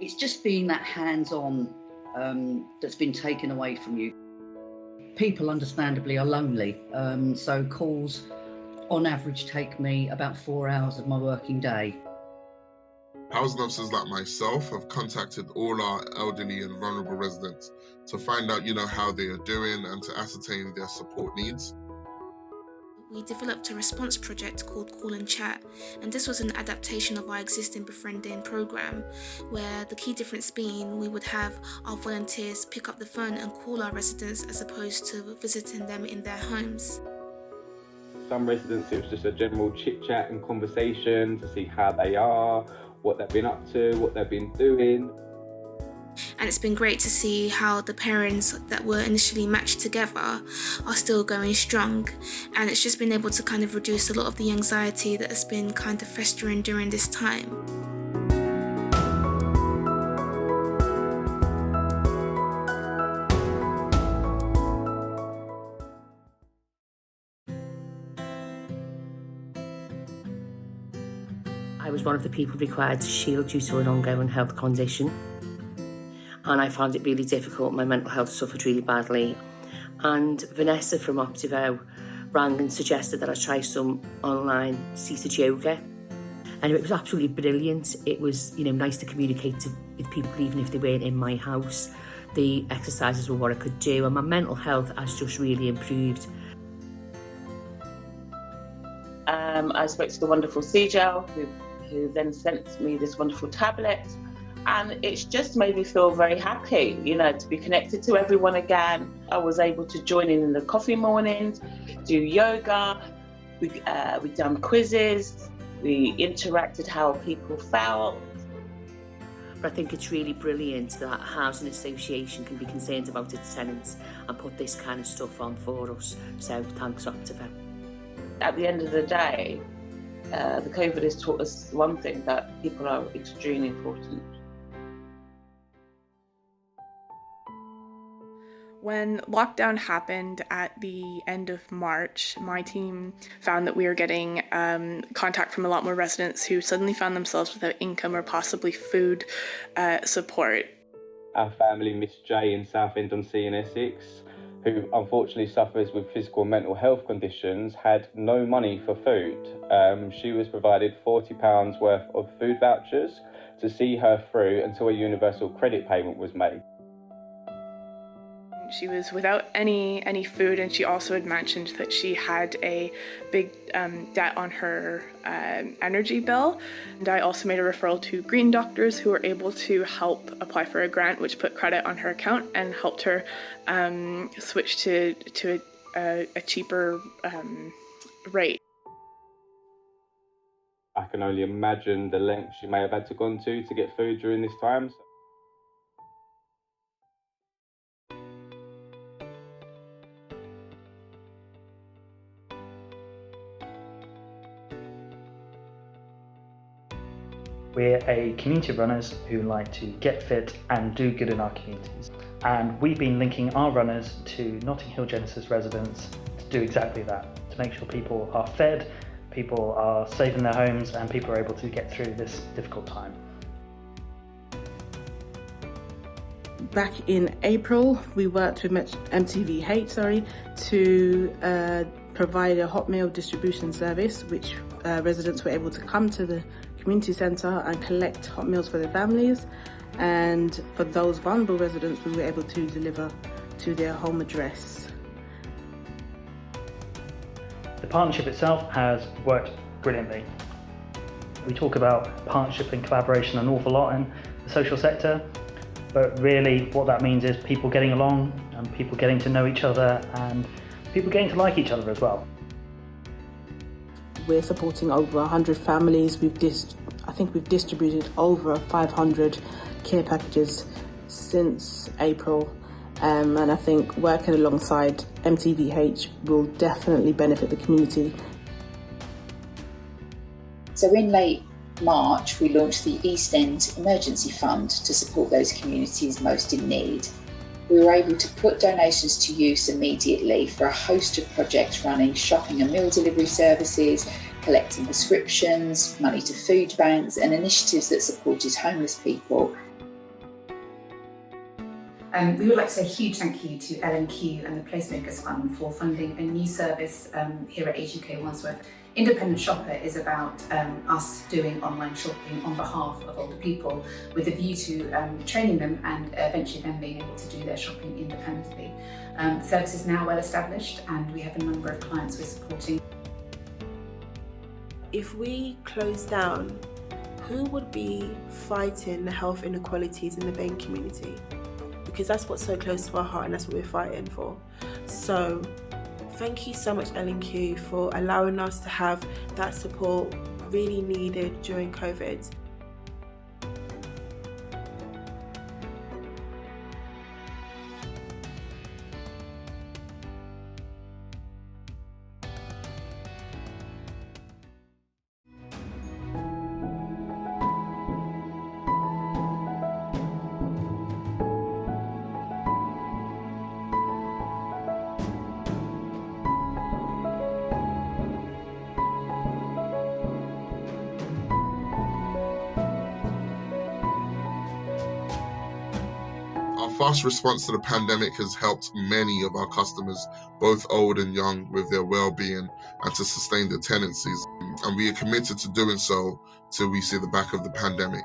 It's just being that hands-on that's been taken away from you. People understandably are lonely, so calls on average take me about 4 hours of my working day. Housing officers like myself have contacted all our elderly and vulnerable residents to find out, how they are doing and to ascertain their support needs. We developed a response project called Call and Chat, and this was an adaptation of our existing befriending program, where the key difference being we would have our volunteers pick up the phone and call our residents as opposed to visiting them in their homes. Some residents, it was just a general chit chat and conversation to see how they are, what they've been up to, what they've been doing. And it's been great to see how the pairings that were initially matched together are still going strong, and it's just been able to kind of reduce a lot of the anxiety that has been kind of festering during this time. I was one of the people required to shield due to an ongoing health condition. And I found it really difficult. My mental health suffered really badly. And Vanessa from Optivo rang and suggested that I try some online seated yoga. And it was absolutely brilliant. It was, nice to communicate with people even if they weren't in my house. The exercises were what I could do, and my mental health has just really improved. I spoke to the wonderful CGL, who then sent me this wonderful tablet. And it's just made me feel very happy, to be connected to everyone again. I was able to join in the coffee mornings, do yoga, we done quizzes, we interacted how people felt. But I think it's really brilliant that a housing association can be concerned about its tenants and put this kind of stuff on for us. So thanks, Optiva. At the end of the day, the COVID has taught us one thing, that people are extremely important. When lockdown happened at the end of March, my team found that we were getting contact from a lot more residents who suddenly found themselves without income or possibly food support. Our family, Miss J in Southend-on-Sea in Essex, who unfortunately suffers with physical and mental health conditions, had no money for food. She was provided £40 worth of food vouchers to see her through until a universal credit payment was made. She was without any food, and she also had mentioned that she had a big debt on her energy bill. And I also made a referral to Green Doctors, who were able to help apply for a grant which put credit on her account and helped her switch to a cheaper rate. I can only imagine the length she may have had to go to get food during this time. We're a community of runners who like to get fit and do good in our communities. And we've been linking our runners to Notting Hill Genesis residents to do exactly that, to make sure people are fed, people are safe in their homes, and people are able to get through this difficult time. Back in April, we worked with MTVH to provide a hot meal distribution service, which residents were able to come to the community centre and collect hot meals for their families. And for those vulnerable residents, we were able to deliver to their home address. The partnership itself has worked brilliantly. We talk about partnership and collaboration an awful lot in the social sector, but really what that means is people getting along and people getting to know each other and people getting to like each other as well. We're supporting over 100 families. I think we've distributed over 500 care packages since April, and I think working alongside MTVH will definitely benefit the community. So in late March, we launched the East End Emergency Fund to support those communities most in need. We were able to put donations to use immediately for a host of projects running shopping and meal delivery services, collecting prescriptions, money to food banks and initiatives that supported homeless people. We would like to say a huge thank you to L&Q and the Placemakers Fund for funding a new service here at Age UK Wandsworth. Independent Shopper is about us doing online shopping on behalf of older people with a view to training them and eventually them being able to do their shopping independently. The service is now well established and we have a number of clients we're supporting. If we close down, who would be fighting the health inequalities in the BAME community? Because that's what's so close to our heart and that's what we're fighting for. So thank you so much L&Q for allowing us to have that support really needed during COVID. Our fast response to the pandemic has helped many of our customers, both old and young, with their well-being and to sustain their tenancies. And we are committed to doing so till we see the back of the pandemic.